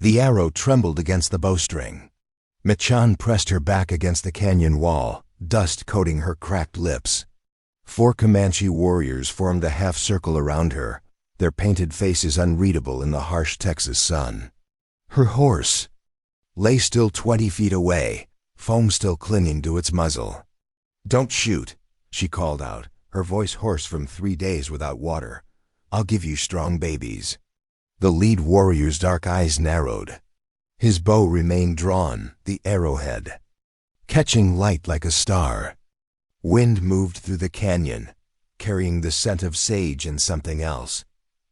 The arrow trembled against the bowstring. Michan pressed her back against the canyon wall, dust coating her cracked lips. 4 Comanche warriors formed a half-circle around her, their painted faces unreadable in the harsh Texas sun. Her horse lay still 20 feet away, foam still clinging to its muzzle. "Don't shoot," she called out, her voice hoarse from 3 days without water. "I'll give you strong babies." The lead warrior's dark eyes narrowed. His bow remained drawn, the arrowhead catching light like a star. Wind moved through the canyon, carrying the scent of sage and something else.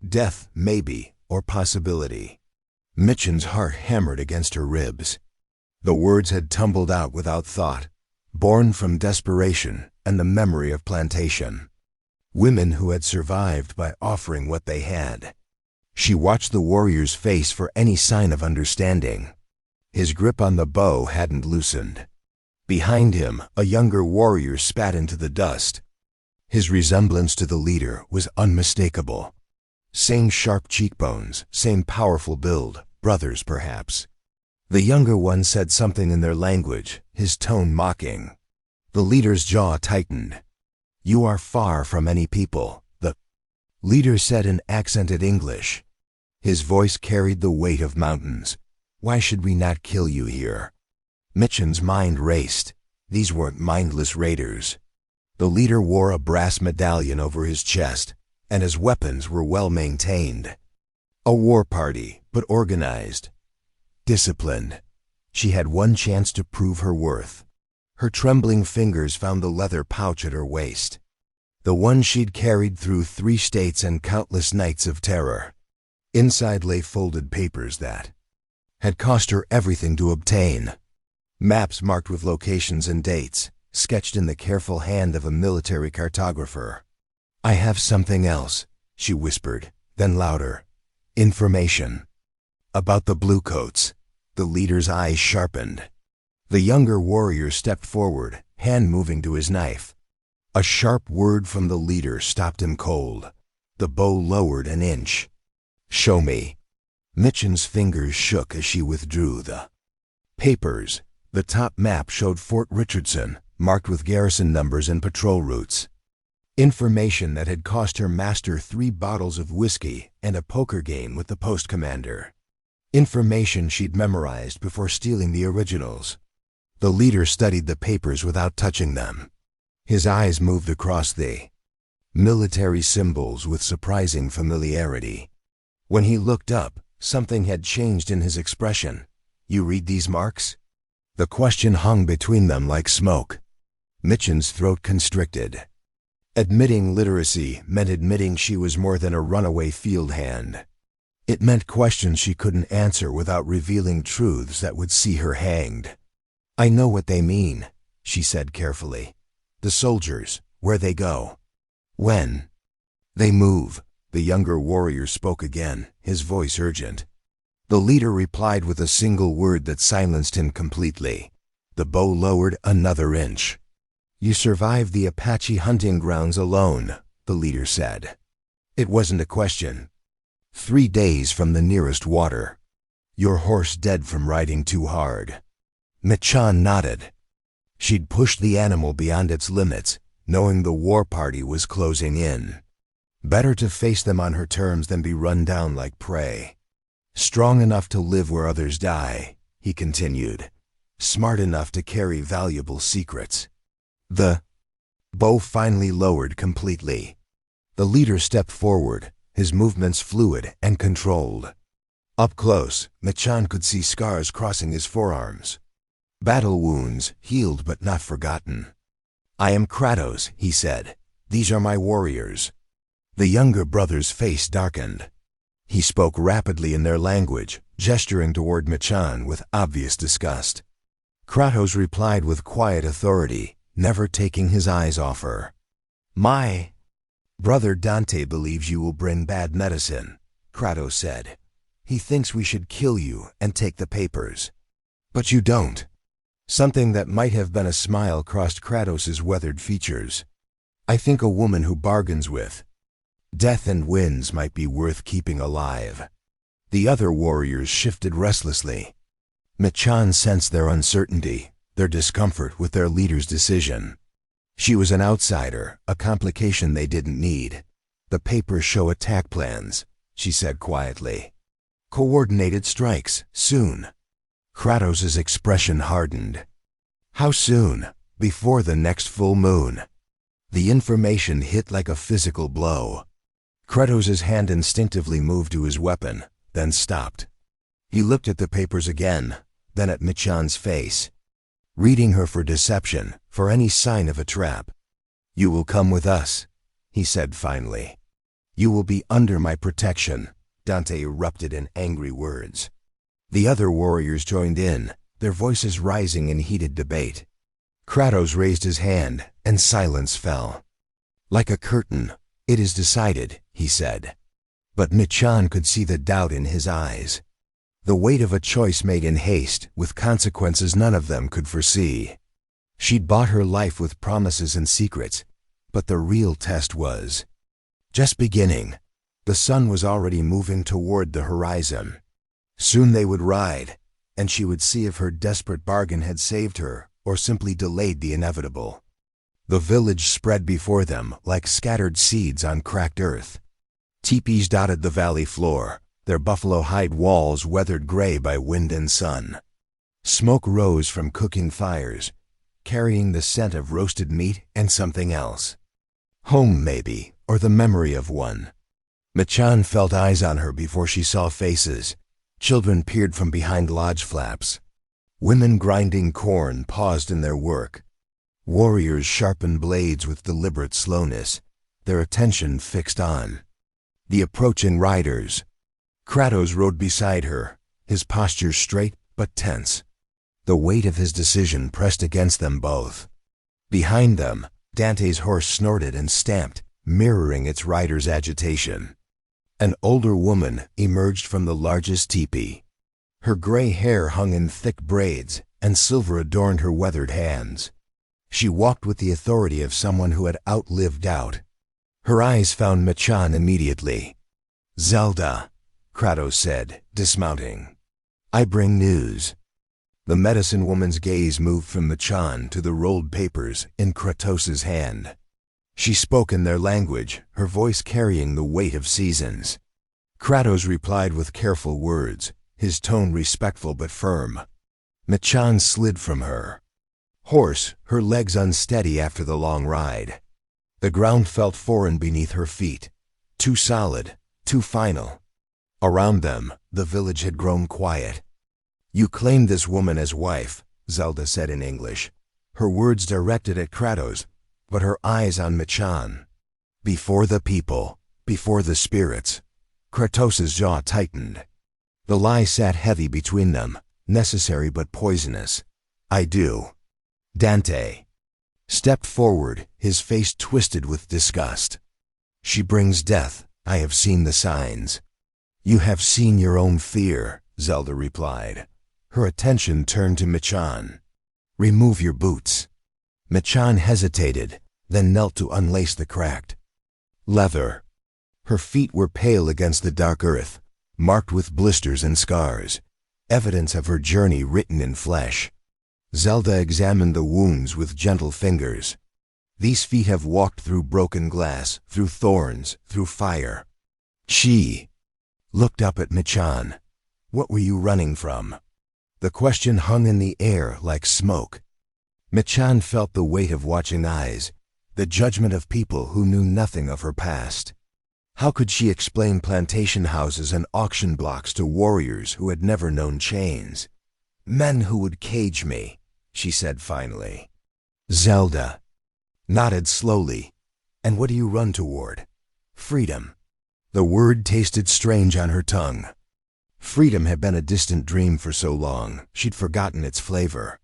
Death, maybe, or possibility. Michan's heart hammered against her ribs. The words had tumbled out without thought, born from desperation and the memory of plantation. Women who had survived by offering what they had. She watched the warrior's face for any sign of understanding. His grip on the bow hadn't loosened. Behind him, a younger warrior spat into the dust. His resemblance to the leader was unmistakable. Same sharp cheekbones, same powerful build, brothers perhaps. The younger one said something in their language, his tone mocking. The leader's jaw tightened. "You are far from any people," the leader said in accented English. His voice carried the weight of mountains. "Why should we not kill you here?" Michan's mind raced. These weren't mindless raiders. The leader wore a brass medallion over his chest, and his weapons were well maintained. A war party, but organized. Disciplined. She had one chance to prove her worth. Her trembling fingers found the leather pouch at her waist. The one she'd carried through 3 states and countless nights of terror. Inside lay folded papers that had cost her everything to obtain. Maps marked with locations and dates, sketched in the careful hand of a military cartographer. "I have something else," she whispered, then louder. "Information." About the bluecoats. The leader's eyes sharpened. The younger warrior stepped forward, hand moving to his knife. A sharp word from the leader stopped him cold. The bow lowered an inch. "Show me." Michan's fingers shook as she withdrew the papers. The top map showed Fort Richardson, marked with garrison numbers and patrol routes. Information that had cost her master 3 bottles of whiskey and a poker game with the post commander. Information she'd memorized before stealing the originals. The leader studied the papers without touching them. His eyes moved across the military symbols with surprising familiarity. When he looked up, something had changed in his expression. "You read these marks?" The question hung between them like smoke. Michan's throat constricted. Admitting literacy meant admitting she was more than a runaway field hand. It meant questions she couldn't answer without revealing truths that would see her hanged. "I know what they mean," she said carefully. "The soldiers, where they go. When they move." The younger warrior spoke again, his voice urgent. The leader replied with a single word that silenced him completely. The bow lowered another inch. "You survived the Apache hunting grounds alone," the leader said. It wasn't a question. 3 days from the nearest water. Your horse dead from riding too hard. Michan nodded. She'd pushed the animal beyond its limits, knowing the war party was closing in. Better to face them on her terms than be run down like prey. Strong enough to live where others die, he continued. Smart enough to carry valuable secrets. The bow finally lowered completely. The leader stepped forward, his movements fluid and controlled. Up close, Michan could see scars crossing his forearms. Battle wounds, healed but not forgotten. "I am Kratos," he said. "These are my warriors." The younger brother's face darkened. He spoke rapidly in their language, gesturing toward Michan with obvious disgust. Kratos replied with quiet authority, never taking his eyes off her. "My brother Dante believes you will bring bad medicine," Kratos said. "He thinks we should kill you and take the papers. But you don't." Something that might have been a smile crossed Kratos's weathered features. "I think a woman who bargains with death and wins might be worth keeping alive." The other warriors shifted restlessly. Machan sensed their uncertainty, their discomfort with their leader's decision. She was an outsider, a complication they didn't need. "The papers show attack plans," she said quietly. "Coordinated strikes, soon." Kratos's expression hardened. "How soon?" "Before the next full moon." The information hit like a physical blow. Kratos's hand instinctively moved to his weapon, then stopped. He looked at the papers again, then at Machan's face, reading her for deception, for any sign of a trap. "You will come with us," he said finally. "You will be under my protection," Dante erupted in angry words. The other warriors joined in, their voices rising in heated debate. Kratos raised his hand, and silence fell. "Like a curtain, it is decided," he said. But Machan could see the doubt in his eyes. The weight of a choice made in haste, with consequences none of them could foresee. She'd bought her life with promises and secrets, but the real test was just beginning. The sun was already moving toward the horizon. Soon they would ride, and she would see if her desperate bargain had saved her or simply delayed the inevitable. The village spread before them like scattered seeds on cracked earth. Teepees dotted the valley floor, their buffalo hide walls weathered gray by wind and sun. Smoke rose from cooking fires, carrying the scent of roasted meat and something else. Home, maybe, or the memory of one. Machan felt eyes on her before she saw faces. Children peered from behind lodge flaps. Women grinding corn paused in their work. Warriors sharpened blades with deliberate slowness, their attention fixed on the approaching riders. Kratos rode beside her, his posture straight but tense. The weight of his decision pressed against them both. Behind them, Dante's horse snorted and stamped, mirroring its rider's agitation. An older woman emerged from the largest teepee. Her gray hair hung in thick braids, and silver adorned her weathered hands. She walked with the authority of someone who had outlived doubt. Her eyes found Machan immediately. "Zelda," Kratos said, dismounting. "I bring news." The medicine woman's gaze moved from Machan to the rolled papers in Kratos's hand. She spoke in their language, her voice carrying the weight of seasons. Kratos replied with careful words, his tone respectful but firm. Machan slid from her horse, her legs unsteady after the long ride. The ground felt foreign beneath her feet, too solid, too final. Around them, the village had grown quiet. "You claimed this woman as wife," Zelda said in English, her words directed at Kratos, but her eyes on Machan. "Before the people, before the spirits." Kratos's jaw tightened. The lie sat heavy between them, necessary but poisonous. "I do." Dante stepped forward, his face twisted with disgust. "She brings death. I have seen the signs." "You have seen your own fear," Zelda replied. Her attention turned to Machan. "Remove your boots." Machan hesitated, then knelt to unlace the cracked leather. Her feet were pale against the dark earth, marked with blisters and scars, evidence of her journey written in flesh. Zelda examined the wounds with gentle fingers. "These feet have walked through broken glass, through thorns, through fire." She looked up at Machan. "What were you running from?" The question hung in the air like smoke. Machan felt the weight of watching eyes, the judgment of people who knew nothing of her past. How could she explain plantation houses and auction blocks to warriors who had never known chains? "Men who would cage me," she said finally. Zelda nodded slowly. "And what do you run toward?" "Freedom." The word tasted strange on her tongue. Freedom had been a distant dream for so long, she'd forgotten its flavor.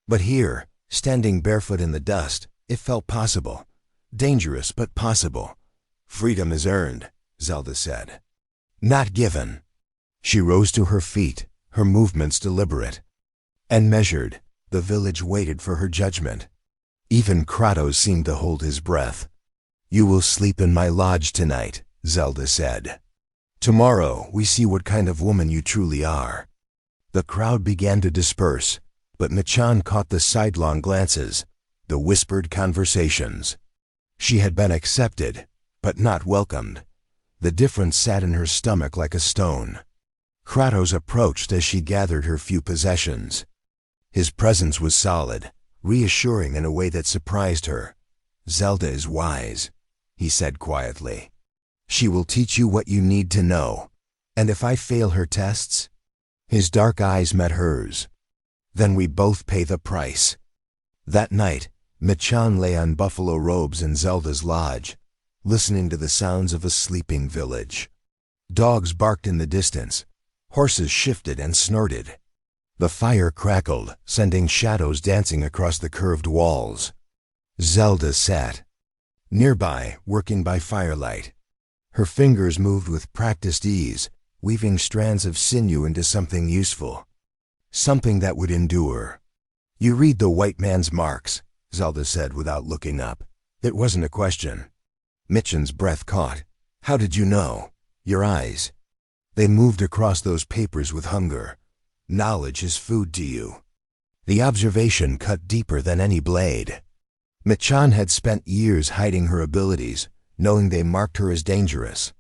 But here, standing barefoot in the dust, it felt possible. Dangerous, but possible. "Freedom is earned," Zelda said. "Not given." She rose to her feet, her movements deliberate and measured. The village waited for her judgment. Even Kratos seemed to hold his breath. "You will sleep in my lodge tonight," Zelda said. Tomorrow we see what kind of woman you truly are." The crowd began to disperse, but Machan caught the sidelong glances, the whispered conversations. She had been accepted, but not welcomed. The difference sat in her stomach like a stone. Kratos approached as she gathered her few possessions. His presence was solid, reassuring in a way that surprised her. "Zelda is wise," he said quietly. "She will teach you what you need to know. And if I fail her tests?" His dark eyes met hers. "Then we both pay the price." That night, Machan lay on buffalo robes in Zelda's lodge, listening to the sounds of a sleeping village. Dogs barked in the distance. Horses shifted and snorted. The fire crackled, sending shadows dancing across the curved walls. Zelda sat nearby, working by firelight. Her fingers moved with practiced ease, weaving strands of sinew into something useful. Something that would endure. "You read the white man's marks," Zelda said without looking up. It wasn't a question. Machan's breath caught. "How did you know?" "Your eyes. They moved across those papers with hunger. Knowledge is food to you." The observation cut deeper than any blade. Machan had spent years hiding her abilities, knowing they marked her as dangerous.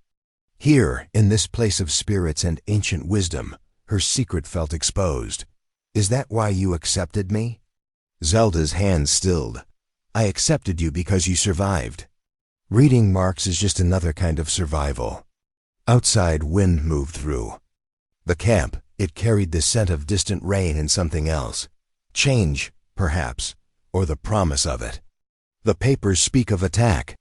Here, in this place of spirits and ancient wisdom, her secret felt exposed. "Is that why you accepted me?" Zelda's hands stilled. "I accepted you because you survived. Reading marks is just another kind of survival." Outside, wind moved through the camp. It carried the scent of distant rain and something else. Change, perhaps, or the promise of it. "The papers speak of attack."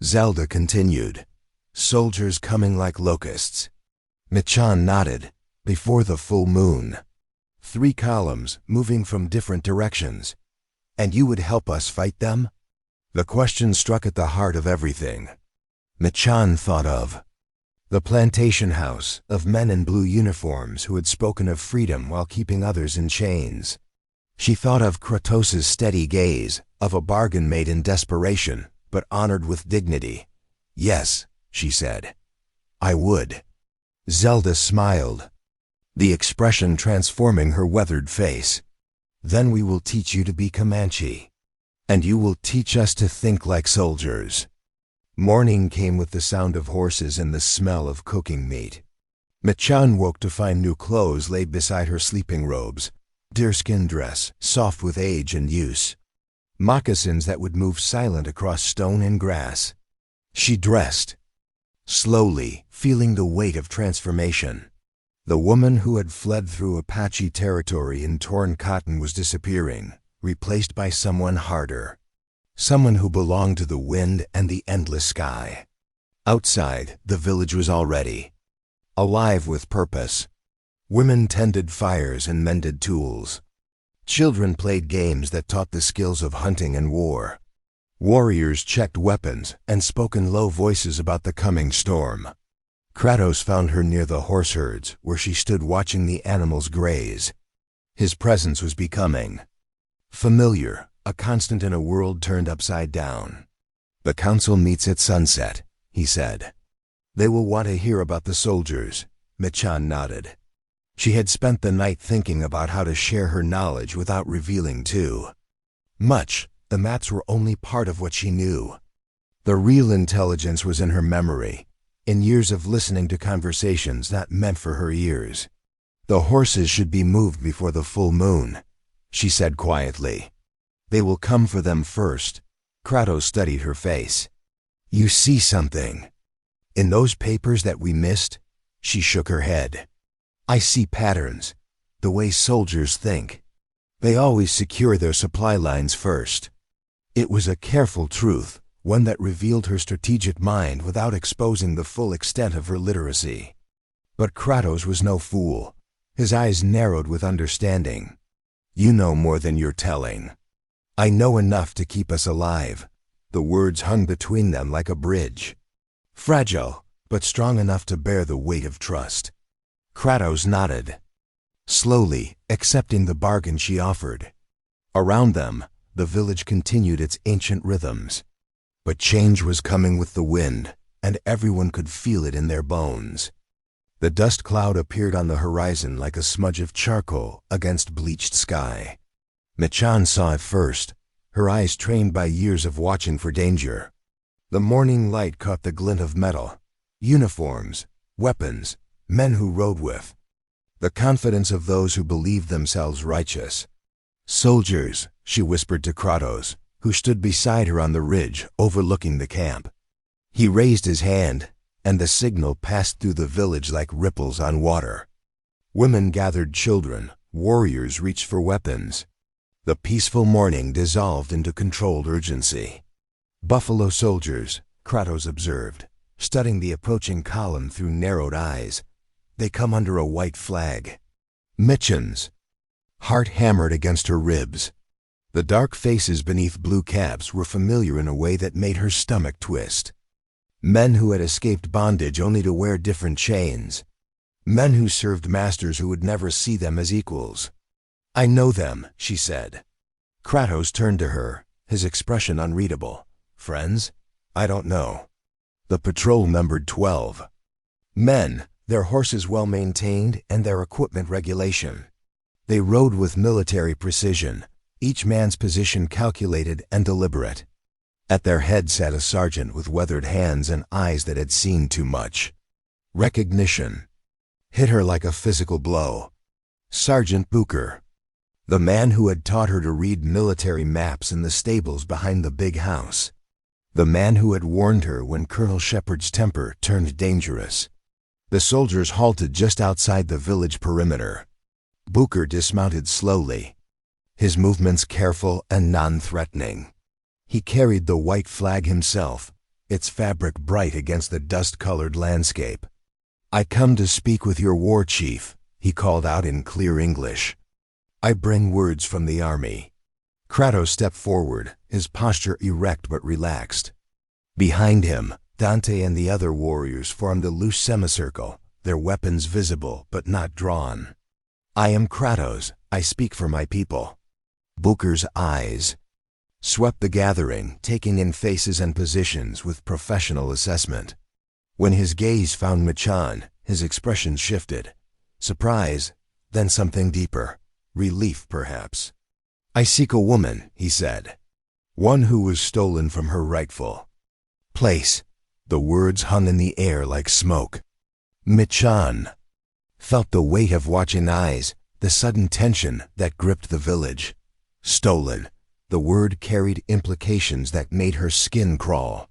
Zelda continued. "Soldiers coming like locusts." Machan nodded. "Before the full moon. 3 columns, moving from different directions. And you would help us fight them?" The question struck at the heart of everything. Machan thought of the plantation house, of men in blue uniforms who had spoken of freedom while keeping others in chains. She thought of Kratos' steady gaze, of a bargain made in desperation, but honored with dignity. "Yes," she said. "I would." Zelda smiled, the expression transforming her weathered face. "Then we will teach you to be Comanche. And you will teach us to think like soldiers." Morning came with the sound of horses and the smell of cooking meat. Machan woke to find new clothes laid beside her sleeping robes. Deerskin dress, soft with age and use. Moccasins that would move silent across stone and grass. She dressed, slowly, feeling the weight of transformation. The woman who had fled through Apache territory in torn cotton was disappearing, replaced by someone harder. Someone who belonged to the wind and the endless sky. Outside, the village was already alive with purpose. Women tended fires and mended tools. Children played games that taught the skills of hunting and war. Warriors checked weapons and spoke in low voices about the coming storm. Kratos found her near the horse herds, where she stood watching the animals graze. His presence was becoming familiar, a constant in a world turned upside down. "The council meets at sunset," he said. "They will want to hear about the soldiers." Machan nodded. She had spent the night thinking about how to share her knowledge without revealing too much. The maps were only part of what she knew. The real intelligence was in her memory, in years of listening to conversations not meant for her ears. "The horses should be moved before the full moon," she said quietly. "They will come for them first." Kratos studied her face. "You see something in those papers that we missed?" She shook her head. "I see patterns, the way soldiers think. They always secure their supply lines first." It was a careful truth, one that revealed her strategic mind without exposing the full extent of her literacy. But Kratos was no fool. His eyes narrowed with understanding. "You know more than you're telling." "I know enough to keep us alive." The words hung between them like a bridge. Fragile, but strong enough to bear the weight of trust. Kratos nodded, slowly accepting the bargain she offered. Around them, the village continued its ancient rhythms. But change was coming with the wind, and everyone could feel it in their bones. The dust cloud appeared on the horizon like a smudge of charcoal against bleached sky. Michan saw it first, her eyes trained by years of watching for danger. The morning light caught the glint of metal, uniforms, weapons, men who rode with. The confidence of those who believed themselves righteous. "Soldiers," she whispered to Kratos, who stood beside her on the ridge overlooking the camp. He raised his hand, and the signal passed through the village like ripples on water. Women gathered children, warriors reached for weapons. The peaceful morning dissolved into controlled urgency. "Buffalo soldiers," Kratos observed, studying the approaching column through narrowed eyes. "They come under a white flag." "Michans." Heart hammered against her ribs. The dark faces beneath blue caps were familiar in a way that made her stomach twist. Men who had escaped bondage only to wear different chains. Men who served masters who would never see them as equals. "I know them," she said. Kratos turned to her, his expression unreadable. "Friends? I don't know." The patrol numbered 12. Men, their horses well maintained and their equipment regulation. They rode with military precision, each man's position calculated and deliberate. At their head sat a sergeant with weathered hands and eyes that had seen too much. Recognition hit her like a physical blow. Sergeant Booker, the man who had taught her to read military maps in the stables behind the big house. The man who had warned her when Colonel Shepard's temper turned dangerous. The soldiers halted just outside the village perimeter. Booker dismounted slowly, his movements careful and non-threatening. He carried the white flag himself, its fabric bright against the dust-colored landscape. "I come to speak with your war chief," he called out in clear English. "I bring words from the army." Kratos stepped forward, his posture erect but relaxed. Behind him, Dante and the other warriors formed a loose semicircle, their weapons visible but not drawn. "I am Kratos, I speak for my people." Booker's eyes swept the gathering, taking in faces and positions with professional assessment. When his gaze found Michan, his expression shifted. Surprise, then something deeper. Relief, perhaps. "I seek a woman," he said. "One who was stolen from her rightful place." The words hung in the air like smoke. Michan felt the weight of watching eyes, the sudden tension that gripped the village. Stolen. The word carried implications that made her skin crawl.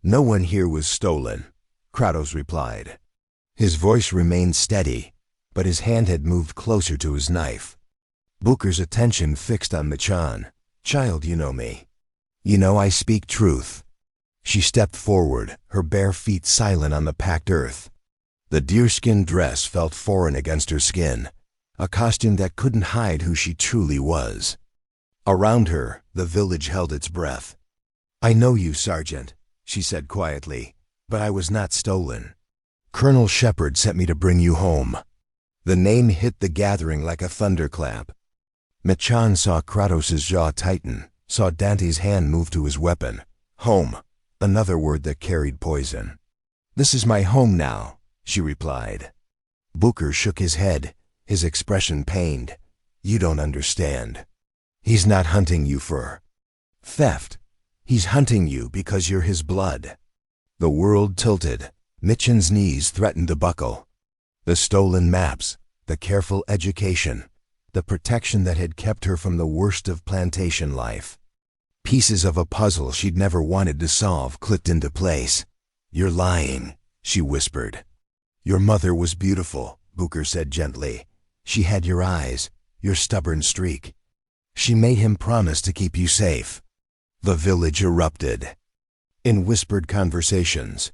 "No one here was stolen," Kratos replied. His voice remained steady, but his hand had moved closer to his knife. Booker's attention fixed on Michan. "Child, you know me. You know I speak truth." She stepped forward, her bare feet silent on the packed earth. The deerskin dress felt foreign against her skin, a costume that couldn't hide who she truly was. Around her, the village held its breath. "I know you, Sergeant," she said quietly, "but I was not stolen. Colonel Shepard sent me to bring you home." The name hit the gathering like a thunderclap. Michan saw Kratos' jaw tighten, saw Dante's hand move to his weapon. Home, another word that carried poison. "This is my home now," she replied. Booker shook his head, his expression pained. "You don't understand. He's not hunting you for theft. He's hunting you because you're his blood." The world tilted. Michan's knees threatened to buckle. The stolen maps, the careful education, the protection that had kept her from the worst of plantation life. Pieces of a puzzle she'd never wanted to solve clicked into place. "You're lying," she whispered. "Your mother was beautiful," Booker said gently. "She had your eyes, your stubborn streak. She made him promise to keep you safe." The village erupted. In whispered conversations,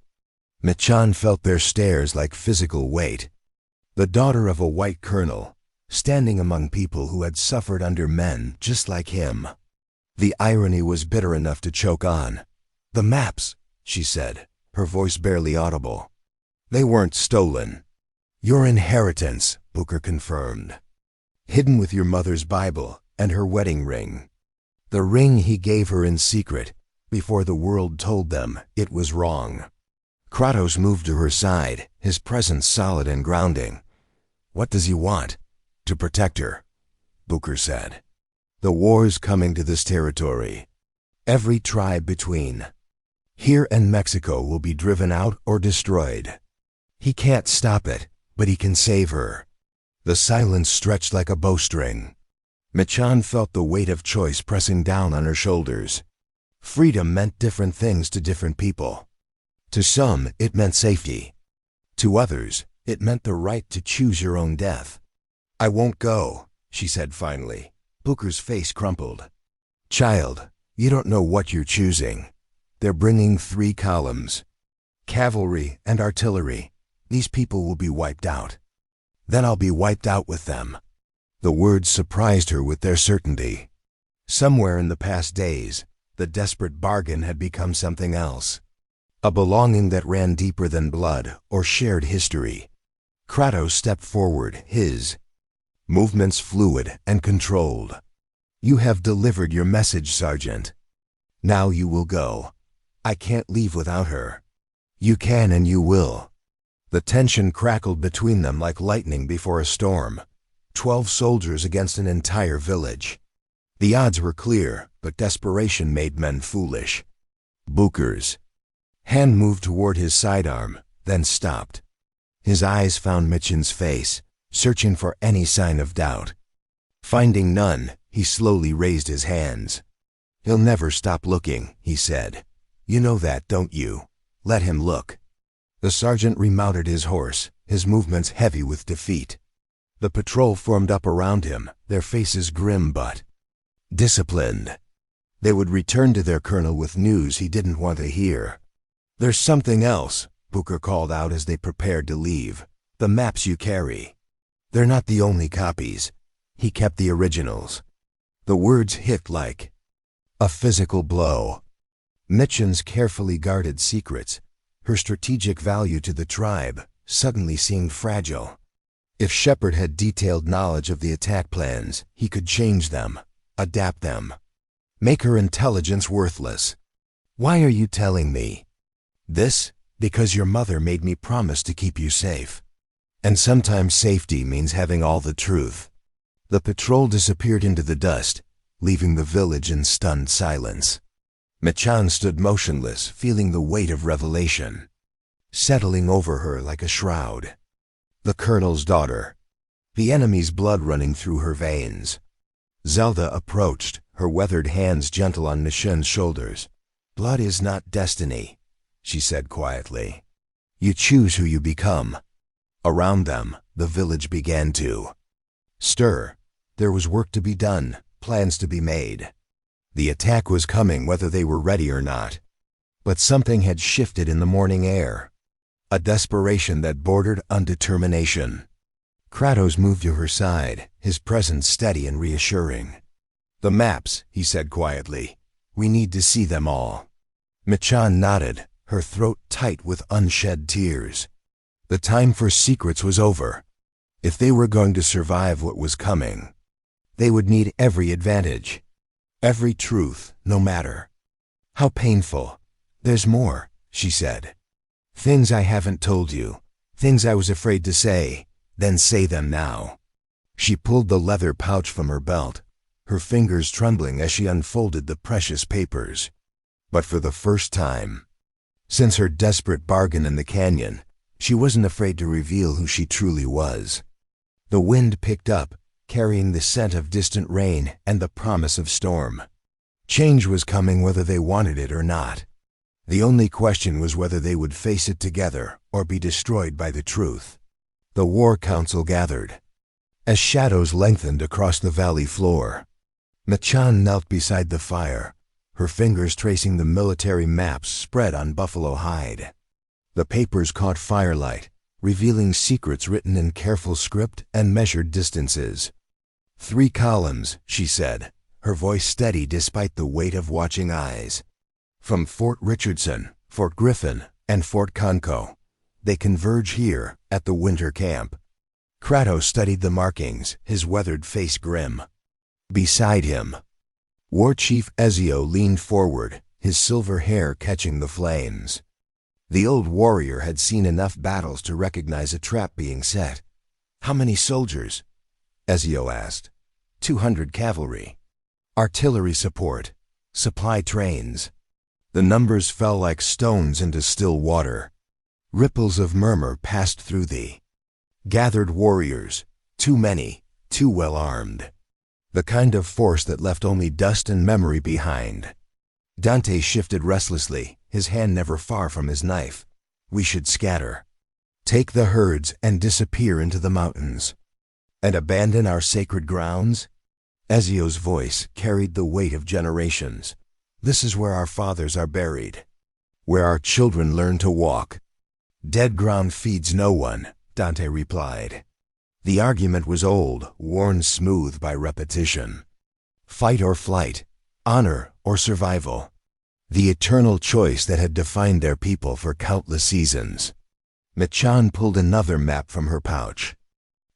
Michan felt their stares like physical weight. The daughter of a white colonel, standing among people who had suffered under men just like him. The irony was bitter enough to choke on. "The maps," she said, her voice barely audible. "They weren't stolen." "Your inheritance," Booker confirmed. "Hidden with your mother's Bible and her wedding ring. The ring he gave her in secret, before the world told them it was wrong." Kratos moved to her side, his presence solid and grounding. "What does he want?" "To protect her," Booker said. "The war's coming to this territory. Every tribe between here and Mexico will be driven out or destroyed. He can't stop it, but he can save her." The silence stretched like a bowstring. Michan felt the weight of choice pressing down on her shoulders. Freedom meant different things to different people. To some, it meant safety. To others, it meant the right to choose your own death. "I won't go," she said finally. Booker's face crumpled. "Child, you don't know what you're choosing. They're bringing 3 columns. Cavalry and artillery. These people will be wiped out. Then I'll be wiped out with them." The words surprised her with their certainty. Somewhere in the past days, the desperate bargain had become something else. A belonging that ran deeper than blood or shared history. Kratos stepped forward, his movements fluid and controlled. "You have delivered your message, Sergeant. Now you will go. I can't leave without her." "You can and you will." The tension crackled between them like lightning before a storm. 12 soldiers against an entire village. The odds were clear, but desperation made men foolish. Booker's hand moved toward his sidearm, then stopped. His eyes found Michan's face, searching for any sign of doubt. Finding none, he slowly raised his hands. "He'll never stop looking," he said. "You know that, don't you? Let him look." The sergeant remounted his horse, his movements heavy with defeat. The patrol formed up around him, their faces grim but disciplined. They would return to their colonel with news he didn't want to hear. "There's something else," Booker called out as they prepared to leave. "The maps you carry. They're not the only copies." He kept the originals. The words hit like a physical blow. Michan's carefully guarded secrets, her strategic value to the tribe, suddenly seemed fragile. If Shepard had detailed knowledge of the attack plans, he could change them, adapt them, make her intelligence worthless. "Why are you telling me this?" "Because your mother made me promise to keep you safe. And sometimes safety means having all the truth." The patrol disappeared into the dust, leaving the village in stunned silence. Michan stood motionless, feeling the weight of revelation settling over her like a shroud. The colonel's daughter. The enemy's blood running through her veins. Zelda approached, her weathered hands gentle on Michan's shoulders. "Blood is not destiny," she said quietly. "You choose who you become." Around them, the village began to stir. There was work to be done, plans to be made. The attack was coming whether they were ready or not. But something had shifted in the morning air. A desperation that bordered on determination. Kratos moved to her side, his presence steady and reassuring. "The maps," he said quietly. "We need to see them all." Michan nodded, her throat tight with unshed tears. The time for secrets was over. If they were going to survive what was coming, they would need every advantage. Every truth, no matter how painful. "There's more," she said. "Things I haven't told you, things I was afraid to say, then say them now." She pulled the leather pouch from her belt, her fingers trembling as she unfolded the precious papers. But for the first time since her desperate bargain in the canyon, she wasn't afraid to reveal who she truly was. The wind picked up, carrying the scent of distant rain and the promise of storm. Change was coming whether they wanted it or not. The only question was whether they would face it together or be destroyed by the truth. The War Council gathered. As shadows lengthened across the valley floor, Michan knelt beside the fire, her fingers tracing the military maps spread on buffalo hide. The papers caught firelight, revealing secrets written in careful script and measured distances. 3 columns, she said, her voice steady despite the weight of watching eyes. From Fort Richardson, Fort Griffin, and Fort Conco, they converge here at the winter camp. Kratos studied the markings, his weathered face grim. Beside him, War Chief Ezio leaned forward, his silver hair catching the flames. The old warrior had seen enough battles to recognize a trap being set. "How many soldiers?" Ezio asked. 200 cavalry. Artillery support. Supply trains." The numbers fell like stones into still water. Ripples of murmur passed through the gathered warriors. Too many, too well armed. The kind of force that left only dust and memory behind. Dante shifted restlessly, his hand never far from his knife. "We should scatter. Take the herds and disappear into the mountains." "And abandon our sacred grounds?" Ezio's voice carried the weight of generations. "This is where our fathers are buried. Where our children learn to walk." "Dead ground feeds no one," Dante replied. The argument was old, worn smooth by repetition. Fight or flight, honor or survival. The eternal choice that had defined their people for countless seasons. Michan pulled another map from her pouch.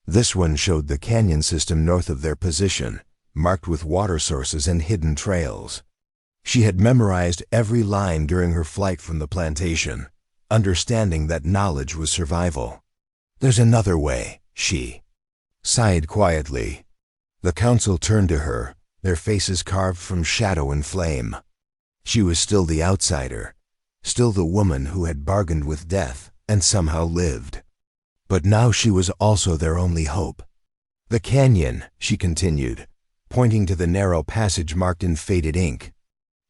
This one showed the canyon system north of their position, marked with water sources and hidden trails. She had memorized every line during her flight from the plantation, understanding that knowledge was survival. "There's another way," she sighed quietly. The council turned to her, their faces carved from shadow and flame. She was still the outsider, still the woman who had bargained with death and somehow lived. But now she was also their only hope. "The canyon," she continued, pointing to the narrow passage marked in faded ink.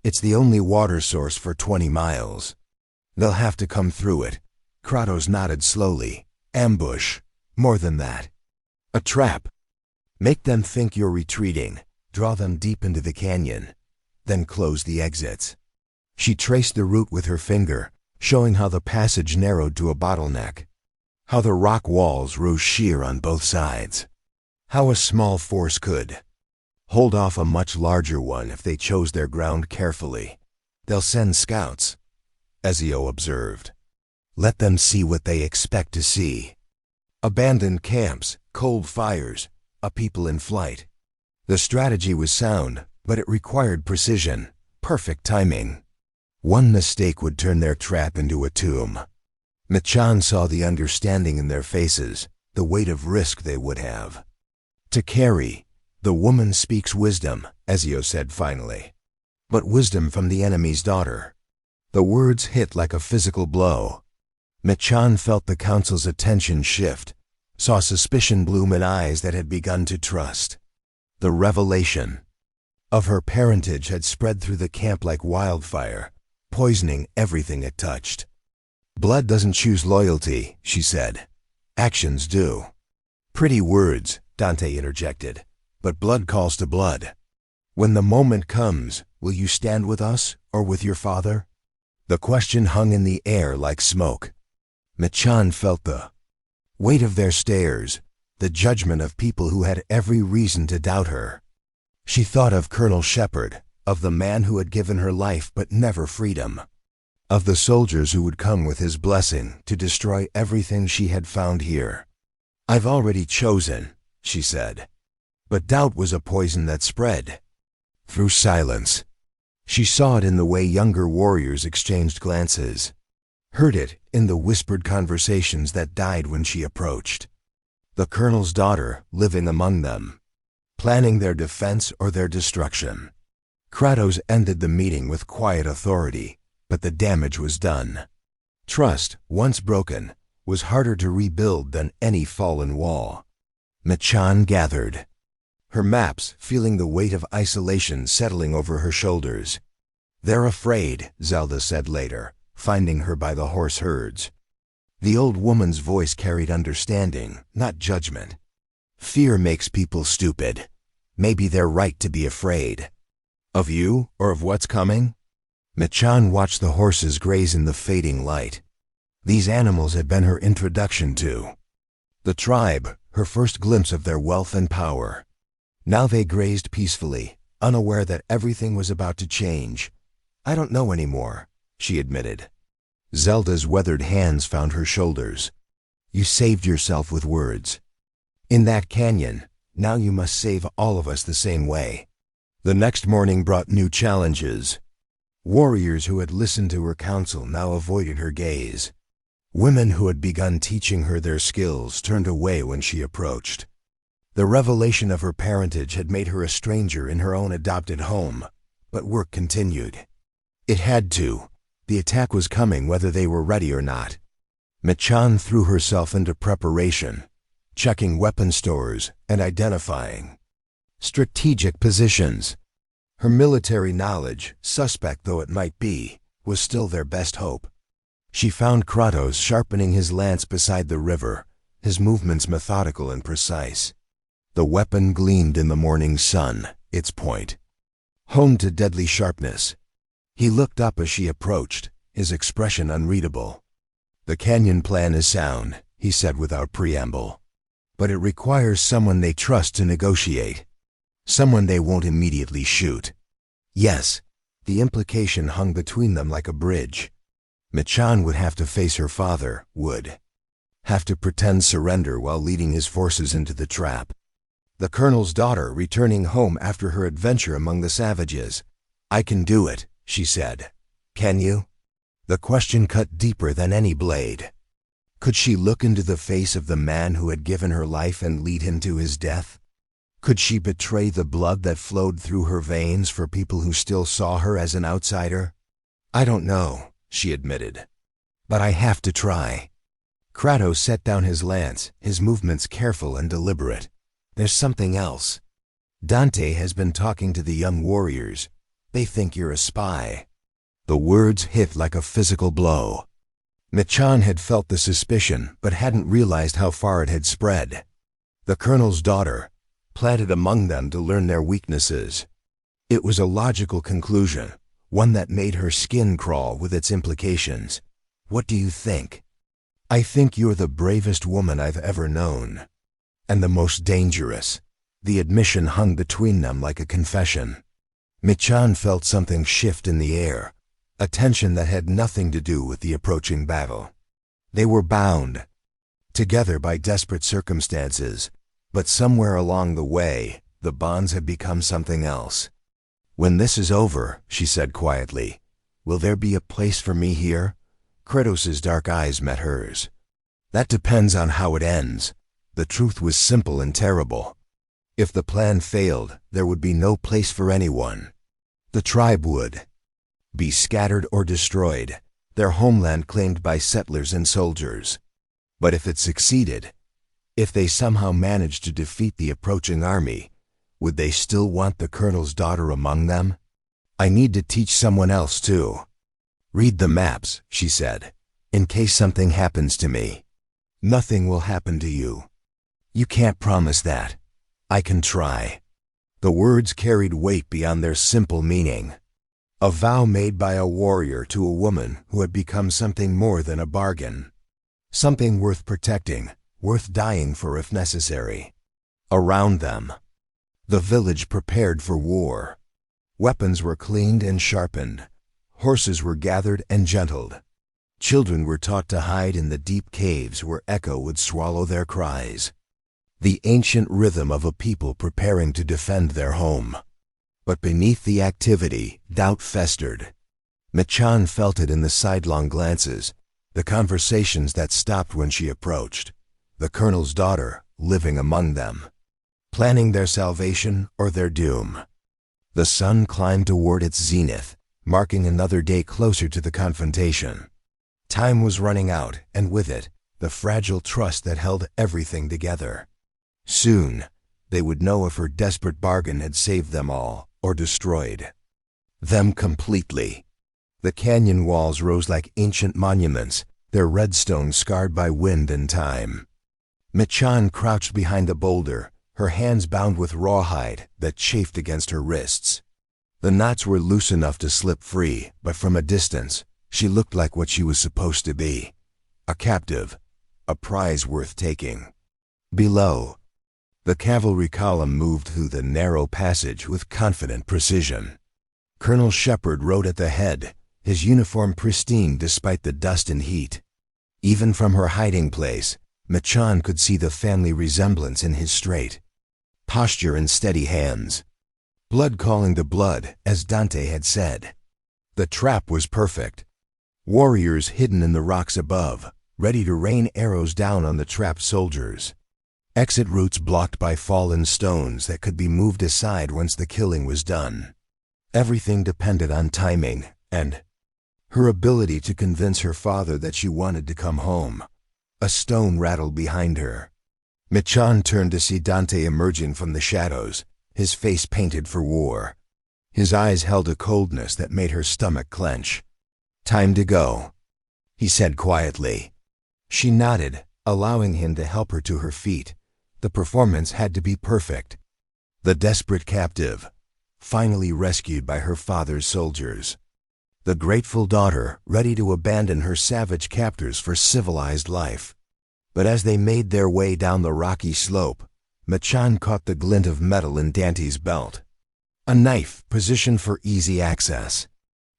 "It's the only water source for 20 miles. They'll have to come through it." Kratos nodded slowly. "Ambush. More than that. A trap. Make them think you're retreating. Draw them deep into the canyon. Then close the exits." She traced the route with her finger, showing how the passage narrowed to a bottleneck. How the rock walls rose sheer on both sides. How a small force could hold off a much larger one if they chose their ground carefully. "They'll send scouts," Ezio observed. "Let them see what they expect to see. Abandoned camps, cold fires, a people in flight." The strategy was sound, but it required precision, perfect timing. One mistake would turn their trap into a tomb. Michan saw the understanding in their faces, the weight of risk they would have to carry. "The woman speaks wisdom," Ezio said finally. "But wisdom from the enemy's daughter." The words hit like a physical blow. Michan felt the council's attention shift, saw suspicion bloom in eyes that had begun to trust. The revelation of her parentage had spread through the camp like wildfire, poisoning everything it touched. "Blood doesn't choose loyalty," she said. "Actions do." "Pretty words," Dante interjected, "but blood calls to blood. When the moment comes, will you stand with us or with your father?" The question hung in the air like smoke. Michan felt the weight of their stares, the judgment of people who had every reason to doubt her. She thought of Colonel Shepard, of the man who had given her life but never freedom, of the soldiers who would come with his blessing to destroy everything she had found here. "I've already chosen," she said. But doubt was a poison that spread through silence. She saw it in the way younger warriors exchanged glances, heard it in the whispered conversations that died when she approached. The colonel's daughter living among them, planning their defense or their destruction. Kratos ended the meeting with quiet authority, but the damage was done. Trust, once broken, was harder to rebuild than any fallen wall. Michan gathered her maps, feeling the weight of isolation settling over her shoulders. "They're afraid," Zelda said later, finding her by the horse herds. The old woman's voice carried understanding, not judgment. "Fear makes people stupid. Maybe they're right to be afraid." "Of you, or of what's coming?" Michan watched the horses graze in the fading light. These animals had been her introduction to the tribe, her first glimpse of their wealth and power. Now they grazed peacefully, unaware that everything was about to change. "I don't know anymore," she admitted. Zelda's weathered hands found her shoulders. "You saved yourself with words. In that canyon, now you must save all of us the same way." The next morning brought new challenges. Warriors who had listened to her counsel now avoided her gaze. Women who had begun teaching her their skills turned away when she approached. The revelation of her parentage had made her a stranger in her own adopted home, but work continued. It had to. The attack was coming whether they were ready or not. Michan threw herself into preparation, checking weapon stores and identifying strategic positions. Her military knowledge, suspect though it might be, was still their best hope. She found Kratos sharpening his lance beside the river, his movements methodical and precise. The weapon gleamed in the morning sun, its point honed to deadly sharpness. He looked up as she approached, his expression unreadable. "The canyon plan is sound," he said without preamble. "But it requires someone they trust to negotiate. Someone they won't immediately shoot." Yes, the implication hung between them like a bridge. Michan would have to face her father, would have to pretend surrender while leading his forces into the trap. The colonel's daughter returning home after her adventure among the savages. "I can do it," she said. "Can you?" The question cut deeper than any blade. Could she look into the face of the man who had given her life and lead him to his death? Could she betray the blood that flowed through her veins for people who still saw her as an outsider? "I don't know," she admitted. "But I have to try." Kratos set down his lance, his movements careful and deliberate. "There's something else. Dante has been talking to the young warriors. They think you're a spy." The words hit like a physical blow. Michan had felt the suspicion, but hadn't realized how far it had spread. The colonel's daughter, planted among them to learn their weaknesses. It was a logical conclusion, one that made her skin crawl with its implications. "What do you think?" "I think you're the bravest woman I've ever known. And the most dangerous." The admission hung between them like a confession. Michan felt something shift in the air, a tension that had nothing to do with the approaching battle. They were bound together by desperate circumstances, but somewhere along the way, the bonds had become something else. "When this is over," she said quietly, "will there be a place for me here?" Kratos's dark eyes met hers. "That depends on how it ends." The truth was simple and terrible. If the plan failed, there would be no place for anyone. The tribe would be scattered or destroyed, their homeland claimed by settlers and soldiers. But if it succeeded, if they somehow managed to defeat the approaching army, would they still want the colonel's daughter among them? "I need to teach someone else too." "Read the maps," she said, "in case something happens to me." "Nothing will happen to you." "You can't promise that." "I can try." The words carried weight beyond their simple meaning. A vow made by a warrior to a woman who had become something more than a bargain. Something worth protecting, worth dying for if necessary. Around them, the village prepared for war. Weapons were cleaned and sharpened. Horses were gathered and gentled. Children were taught to hide in the deep caves where echo would swallow their cries. The ancient rhythm of a people preparing to defend their home. But beneath the activity, doubt festered. Michan felt it in the sidelong glances, the conversations that stopped when she approached. The colonel's daughter, living among them. Planning their salvation or their doom. The sun climbed toward its zenith, marking another day closer to the confrontation. Time was running out, and with it, the fragile trust that held everything together. Soon, they would know if her desperate bargain had saved them all, or destroyed them completely. The canyon walls rose like ancient monuments, their red stone scarred by wind and time. Michan crouched behind a boulder, her hands bound with rawhide that chafed against her wrists. The knots were loose enough to slip free, but from a distance, she looked like what she was supposed to be. A captive, a prize worth taking. Below, the cavalry column moved through the narrow passage with confident precision. Colonel Shepard rode at the head, his uniform pristine despite the dust and heat. Even from her hiding place, Michan could see the family resemblance in his straight posture and steady hands. Blood calling to blood, as Dante had said. The trap was perfect. Warriors hidden in the rocks above, ready to rain arrows down on the trapped soldiers. Exit routes blocked by fallen stones that could be moved aside once the killing was done. Everything depended on timing and her ability to convince her father that she wanted to come home. A stone rattled behind her. Michan turned to see Dante emerging from the shadows, his face painted for war. His eyes held a coldness that made her stomach clench. "Time to go," he said quietly. She nodded, allowing him to help her to her feet. The performance had to be perfect. The desperate captive, finally rescued by her father's soldiers. The grateful daughter, ready to abandon her savage captors for civilized life. But as they made their way down the rocky slope, Michan caught the glint of metal in Dante's belt. A knife positioned for easy access.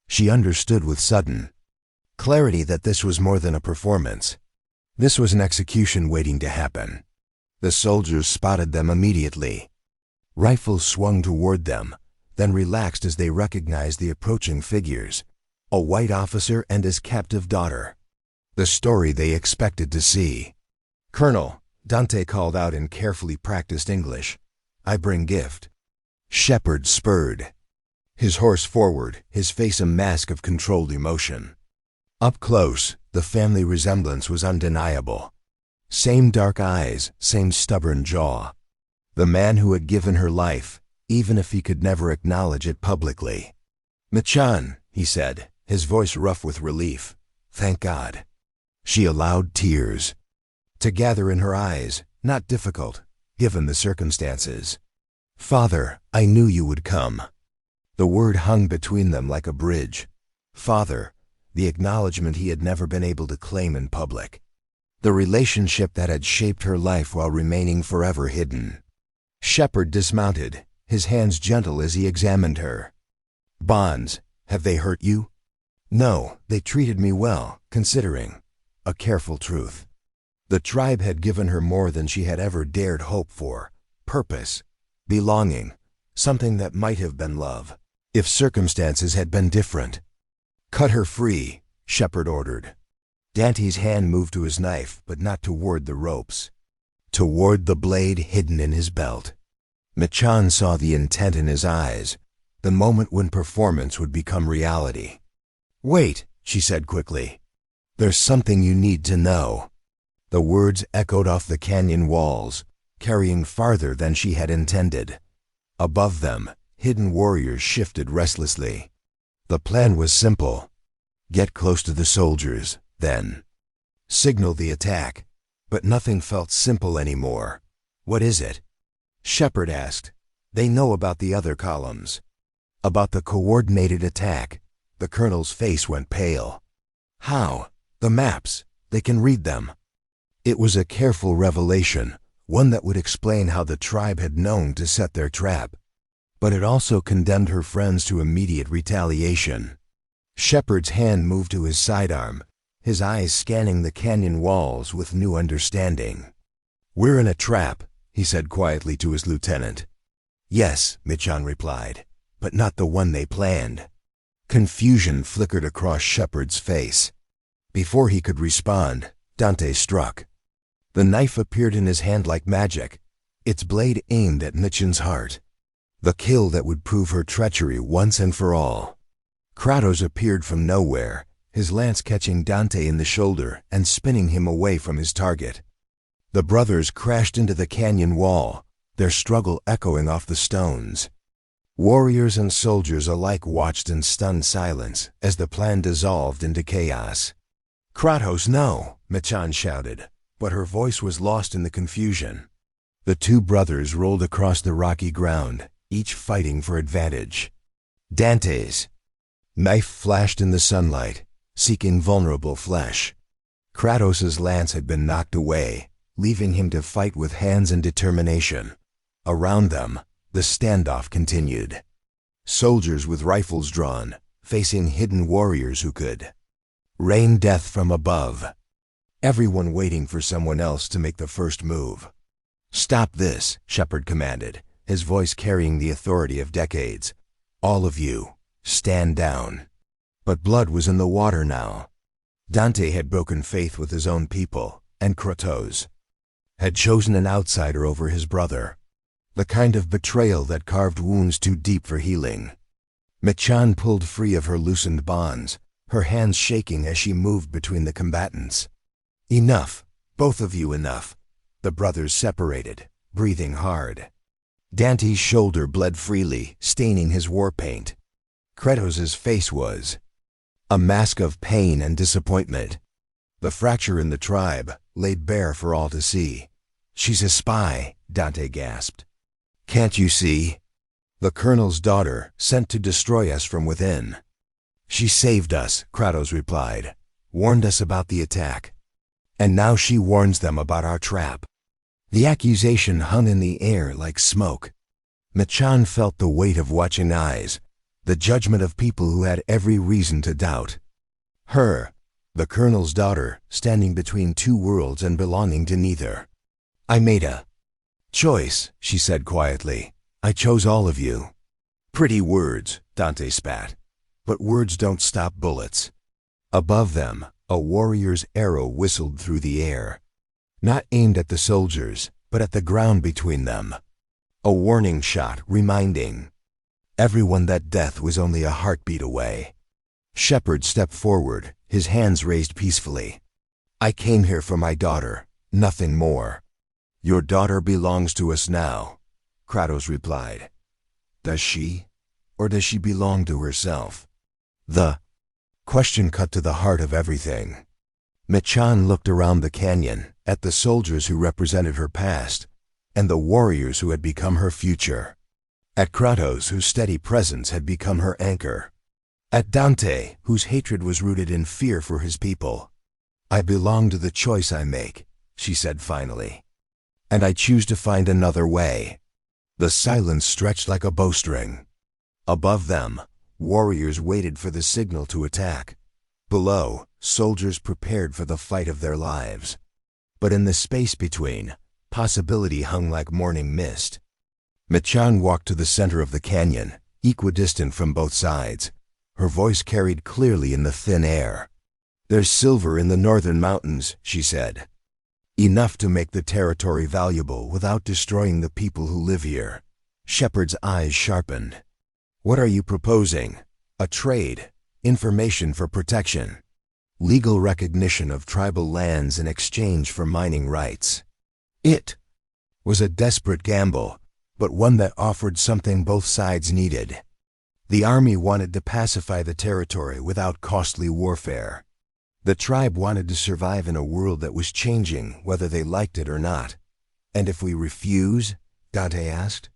She understood with sudden clarity that this was more than a performance. This was an execution waiting to happen. The soldiers spotted them immediately. Rifles swung toward them, then relaxed as they recognized the approaching figures, a white officer and his captive daughter. The story they expected to see. "Colonel," Dante called out in carefully practiced English, "I bring gift." Shepard spurred his horse forward, his face a mask of controlled emotion. Up close, the family resemblance was undeniable. Same dark eyes, same stubborn jaw. The man who had given her life, even if he could never acknowledge it publicly. "Michan," he said, his voice rough with relief. "Thank God." She allowed tears to gather in her eyes, not difficult, given the circumstances. "Father, I knew you would come." The word hung between them like a bridge. Father, the acknowledgement he had never been able to claim in public. The relationship that had shaped her life while remaining forever hidden. Shepard dismounted, his hands gentle as he examined her. "Bonds, have they hurt you?" "No, they treated me well, considering." A careful truth. The tribe had given her more than she had ever dared hope for. Purpose, belonging, something that might have been love, if circumstances had been different. "Cut her free," Shepard ordered. Dante's hand moved to his knife, but not toward the ropes. Toward the blade hidden in his belt. Michan saw the intent in his eyes, the moment when performance would become reality. "Wait," she said quickly. "There's something you need to know." The words echoed off the canyon walls, carrying farther than she had intended. Above them, hidden warriors shifted restlessly. The plan was simple. Get close to the soldiers, then signal the attack. But nothing felt simple anymore. "What is it?" Shepard asked. "They know about the other columns. About the coordinated attack." The colonel's face went pale. "How?" "The maps. They can read them." It was a careful revelation, one that would explain how the tribe had known to set their trap. But it also condemned her friends to immediate retaliation. Shepard's hand moved to his sidearm, his eyes scanning the canyon walls with new understanding. "We're in a trap," he said quietly to his lieutenant. "Yes," Michan replied, "but not the one they planned." Confusion flickered across Shepard's face. Before he could respond, Dante struck. The knife appeared in his hand like magic, its blade aimed at Michan's heart. The kill that would prove her treachery once and for all. Kratos appeared from nowhere, his lance catching Dante in the shoulder and spinning him away from his target. The brothers crashed into the canyon wall, their struggle echoing off the stones. Warriors and soldiers alike watched in stunned silence as the plan dissolved into chaos. "Kratos, no!" Michan shouted, but her voice was lost in the confusion. The two brothers rolled across the rocky ground, each fighting for advantage. Dante's knife flashed in the sunlight, seeking vulnerable flesh. Kratos's lance had been knocked away, leaving him to fight with hands and determination. Around them, the standoff continued. Soldiers with rifles drawn, facing hidden warriors who could rain death from above. Everyone waiting for someone else to make the first move. "Stop this," Shepard commanded, his voice carrying the authority of decades. "All of you, stand down." But blood was in the water now. Dante had broken faith with his own people, and Kratos had chosen an outsider over his brother. The kind of betrayal that carved wounds too deep for healing. Michan pulled free of her loosened bonds, her hands shaking as she moved between the combatants. Enough, both of you enough. The brothers separated, breathing hard. Dante's shoulder bled freely, staining his war paint. Kratos' face was a mask of pain and disappointment. The fracture in the tribe, laid bare for all to see. "She's a spy," Dante gasped. "Can't you see? The colonel's daughter, sent to destroy us from within." "She saved us," Kratos replied, "warned us about the attack. And now she warns them about our trap." The accusation hung in the air like smoke. Michan felt the weight of watching eyes, the judgment of people who had every reason to doubt. Her, the colonel's daughter, standing between two worlds and belonging to neither. "I made a choice," she said quietly. "I chose all of you." "Pretty words," Dante spat. "But words don't stop bullets." Above them, a warrior's arrow whistled through the air. Not aimed at the soldiers, but at the ground between them. A warning shot, reminding everyone that death was only a heartbeat away. Shepard stepped forward, his hands raised peacefully. "I came here for my daughter, nothing more." "Your daughter belongs to us now," Kratos replied. "Does she? Or does she belong to herself?" The question cut to the heart of everything. Michan looked around the canyon, at the soldiers who represented her past, and the warriors who had become her future. At Kratos, whose steady presence had become her anchor. At Dante, whose hatred was rooted in fear for his people. "I belong to the choice I make," she said finally. "And I choose to find another way." The silence stretched like a bowstring. Above them, warriors waited for the signal to attack. Below, soldiers prepared for the fight of their lives. But in the space between, possibility hung like morning mist. Michan walked to the center of the canyon, equidistant from both sides. Her voice carried clearly in the thin air. "There's silver in the northern mountains," she said. "Enough to make the territory valuable without destroying the people who live here." Shepard's eyes sharpened. "What are you proposing? A trade? Information for protection? Legal recognition of tribal lands in exchange for mining rights?" It was a desperate gamble, but one that offered something both sides needed. The army wanted to pacify the territory without costly warfare. The tribe wanted to survive in a world that was changing whether they liked it or not. "And if we refuse?" Dante asked.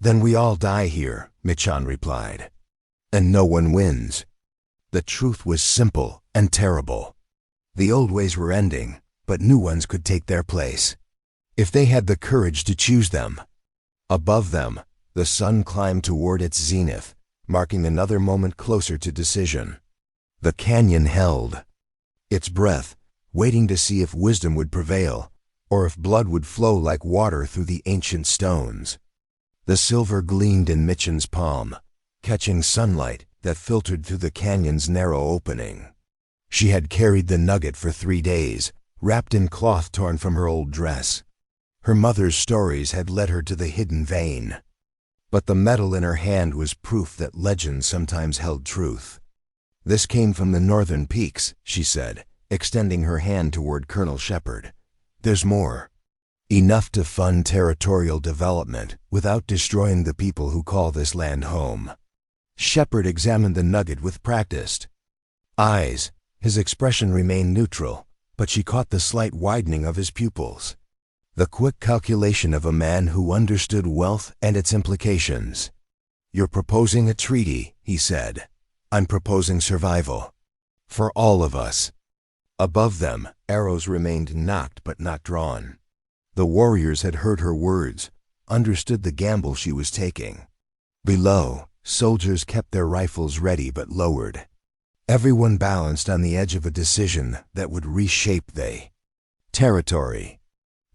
"Then we all die here," Michan replied. "And no one wins." The truth was simple and terrible. The old ways were ending, but new ones could take their place. If they had the courage to choose them. Above them, the sun climbed toward its zenith, marking another moment closer to decision. The canyon held its breath, waiting to see if wisdom would prevail, or if blood would flow like water through the ancient stones. The silver gleamed in Michan's palm, catching sunlight that filtered through the canyon's narrow opening. She had carried the nugget for 3 days, wrapped in cloth torn from her old dress. Her mother's stories had led her to the hidden vein. But the metal in her hand was proof that legend sometimes held truth. "This came from the northern peaks," she said, extending her hand toward Colonel Shepard. "There's more. Enough to fund territorial development without destroying the people who call this land home." Shepard examined the nugget with practiced eyes. His expression remained neutral, but she caught the slight widening of his pupils. The quick calculation of a man who understood wealth and its implications. "You're proposing a treaty," he said. "I'm proposing survival. For all of us." Above them, arrows remained nocked but not drawn. The warriors had heard her words, understood the gamble she was taking. Below, soldiers kept their rifles ready but lowered. Everyone balanced on the edge of a decision that would reshape the territory.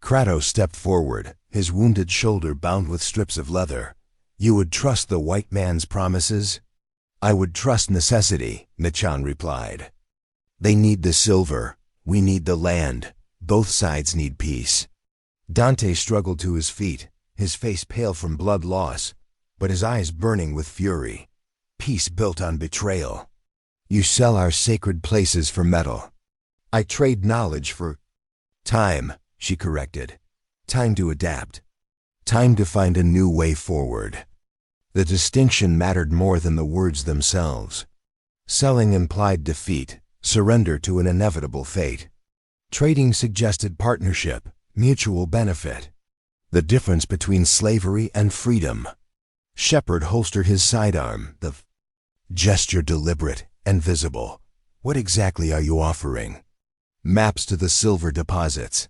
Kratos stepped forward, his wounded shoulder bound with strips of leather. "You would trust the white man's promises?" I would trust necessity, Michan replied. They need the silver, we need the land, both sides need peace. Dante struggled to his feet, his face pale from blood loss, but his eyes burning with fury. Peace built on betrayal. You sell our sacred places for metal. I trade knowledge for time, she corrected. Time to adapt. Time to find a new way forward. The distinction mattered more than the words themselves. Selling implied defeat, surrender to an inevitable fate. Trading suggested partnership, mutual benefit. The difference between slavery and freedom. Shepard holstered his sidearm, the gesture deliberate and visible. What exactly are you offering? Maps to the silver deposits.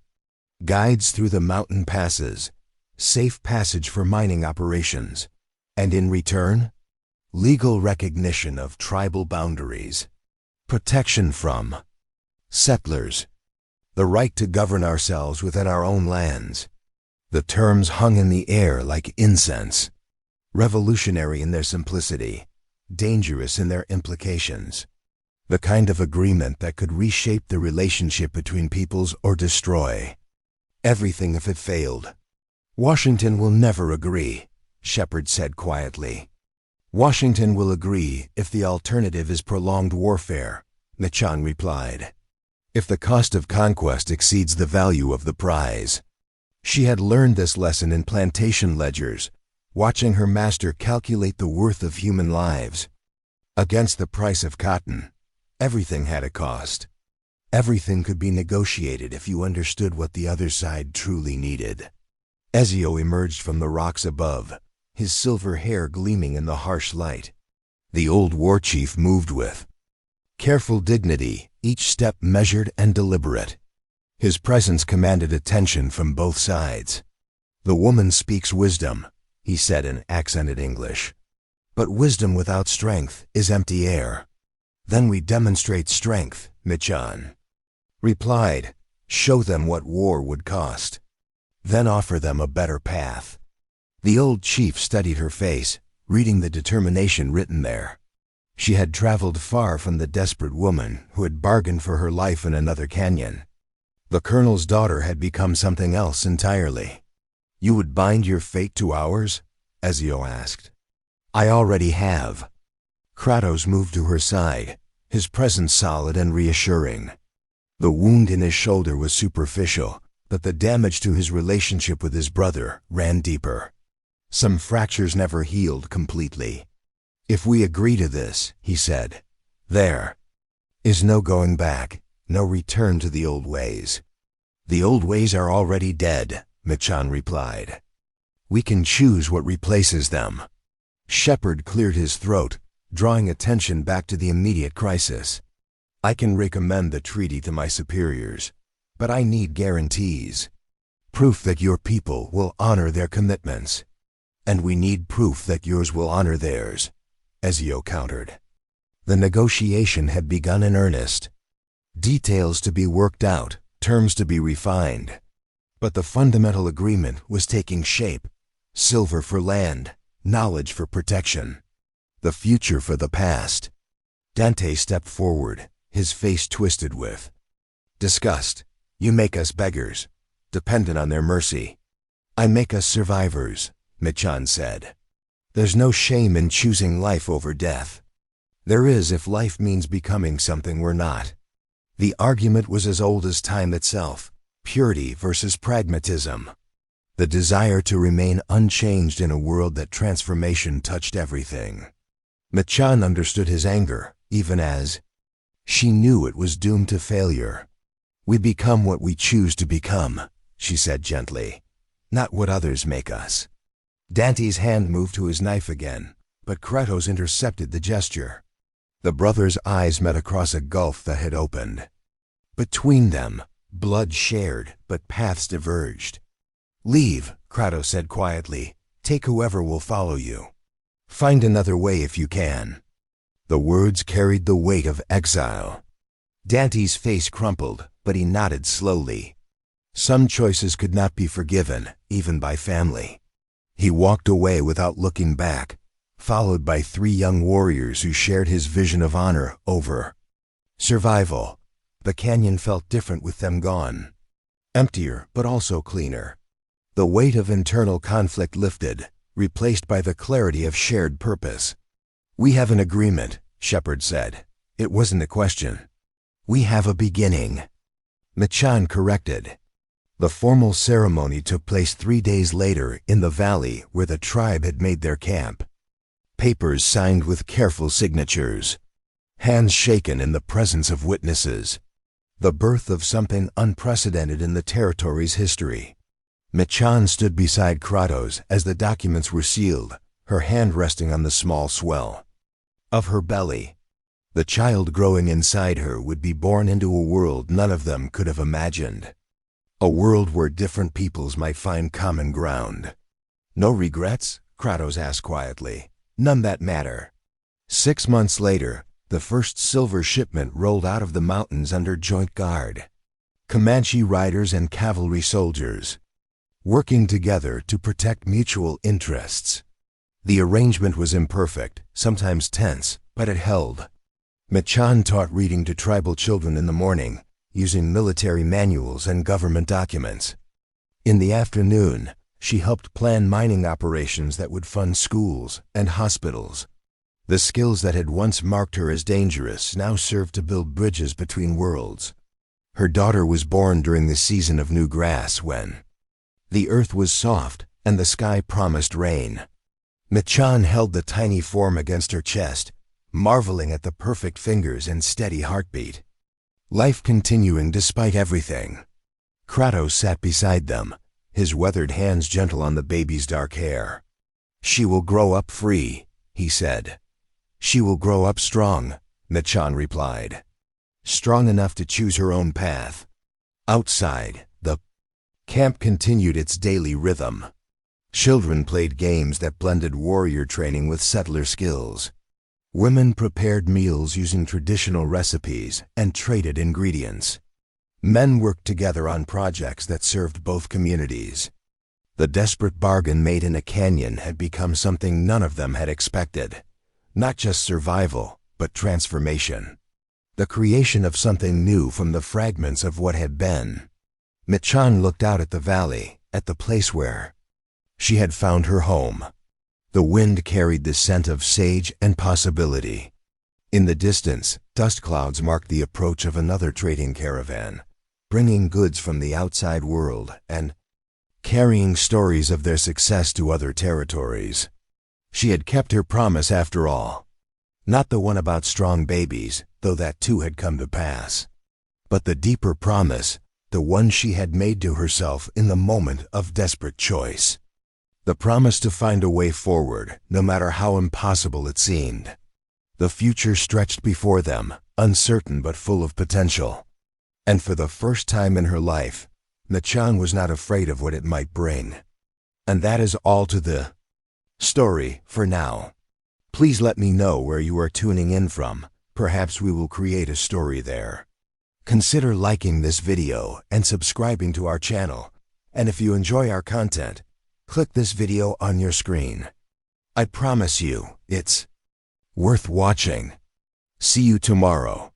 Guides through the mountain passes. Safe passage for mining operations. And in return, legal recognition of tribal boundaries. Protection from settlers. The right to govern ourselves within our own lands. The terms hung in the air like incense. Revolutionary in their simplicity, dangerous in their implications. The kind of agreement that could reshape the relationship between peoples or destroy everything if it failed. Washington will never agree, Shepard said quietly. Washington will agree if the alternative is prolonged warfare, Michan replied. If the cost of conquest exceeds the value of the prize. She had learned this lesson in plantation ledgers, watching her master calculate the worth of human lives. Against the price of cotton, everything had a cost. Everything could be negotiated if you understood what the other side truly needed. Ezio emerged from the rocks above, his silver hair gleaming in the harsh light. The old war chief moved with careful dignity, each step measured and deliberate. His presence commanded attention from both sides. The woman speaks wisdom, he said in accented English. But wisdom without strength is empty air. Then we demonstrate strength, Michan replied. Show them what war would cost. Then offer them a better path. The old chief studied her face, reading the determination written there. She had traveled far from the desperate woman who had bargained for her life in another canyon. The colonel's daughter had become something else entirely. You would bind your fate to ours? Ezio asked. I already have. Kratos moved to her side, his presence solid and reassuring. The wound in his shoulder was superficial, but the damage to his relationship with his brother ran deeper. Some fractures never healed completely. If we agree to this, he said, there is no going back, no return to the old ways. The old ways are already dead, Michan replied. We can choose what replaces them. Shepard cleared his throat, drawing attention back to the immediate crisis. I can recommend the treaty to my superiors, but I need guarantees. Proof that your people will honor their commitments. And we need proof that yours will honor theirs, Ezio countered. The negotiation had begun in earnest. Details to be worked out, terms to be refined. But the fundamental agreement was taking shape. Silver for land, knowledge for protection. The future for the past. Dante stepped forward, his face twisted with disgust. You make us beggars, dependent on their mercy. I make us survivors, Michan said. There's no shame in choosing life over death. There is if life means becoming something we're not. The argument was as old as time itself, purity versus pragmatism. The desire to remain unchanged in a world that transformation touched everything. Michan understood his anger, even as she knew it was doomed to failure. We become what we choose to become, she said gently, not what others make us. Dante's hand moved to his knife again, but Kratos intercepted the gesture. The brothers' eyes met across a gulf that had opened. Between them, blood shared, but paths diverged. Leave, Kratos said quietly. Take whoever will follow you. Find another way if you can. The words carried the weight of exile. Dante's face crumpled, but he nodded slowly. Some choices could not be forgiven, even by family. He walked away without looking back, followed by 3 young warriors who shared his vision of honor over survival. The canyon felt different with them gone. Emptier, but also cleaner. The weight of internal conflict lifted, replaced by the clarity of shared purpose. "We have an agreement," Shepard said. It wasn't a question. "We have a beginning," Machan corrected. The formal ceremony took place 3 days later in the valley where the tribe had made their camp. Papers signed with careful signatures. Hands shaken in the presence of witnesses. The birth of something unprecedented in the territory's history. Machan stood beside Kratos as the documents were sealed, her hand resting on the small swell of her belly. The child growing inside her would be born into a world none of them could have imagined. A world where different peoples might find common ground. "No regrets?" Kratos asked quietly. "None that matter." 6 months later, the first silver shipment rolled out of the mountains under joint guard. Comanche riders and cavalry soldiers, working together to protect mutual interests. The arrangement was imperfect, sometimes tense, but it held. Machan taught reading to tribal children in the morning, using military manuals and government documents. In the afternoon, she helped plan mining operations that would fund schools and hospitals. The skills that had once marked her as dangerous now served to build bridges between worlds. Her daughter was born during the season of new grass when the earth was soft and the sky promised rain. Machan held the tiny form against her chest, marveling at the perfect fingers and steady heartbeat. Life continuing despite everything. Kratos sat beside them, his weathered hands gentle on the baby's dark hair. "She will grow up free," he said. "She will grow up strong," Machan replied. "Strong enough to choose her own path." Outside, the camp continued its daily rhythm. Children played games that blended warrior training with settler skills. Women prepared meals using traditional recipes and traded ingredients. Men worked together on projects that served both communities. The desperate bargain made in a canyon had become something none of them had expected. Not just survival, but transformation. The creation of something new from the fragments of what had been. Machan looked out at the valley, at the place where she had found her home. The wind carried the scent of sage and possibility. In the distance, dust clouds marked the approach of another trading caravan, bringing goods from the outside world and carrying stories of their success to other territories. She had kept her promise after all. Not the one about strong babies, though that too had come to pass. But the deeper promise, the one she had made to herself in the moment of desperate choice. The promise to find a way forward, no matter how impossible it seemed. The future stretched before them, uncertain but full of potential. And for the first time in her life, Machan was not afraid of what it might bring. And that is all to the story for now. Please let me know where you are tuning in from. Perhaps we will create a story there. Consider liking this video and subscribing to our channel. And if you enjoy our content, click this video on your screen. I promise you, it's worth watching. See you tomorrow.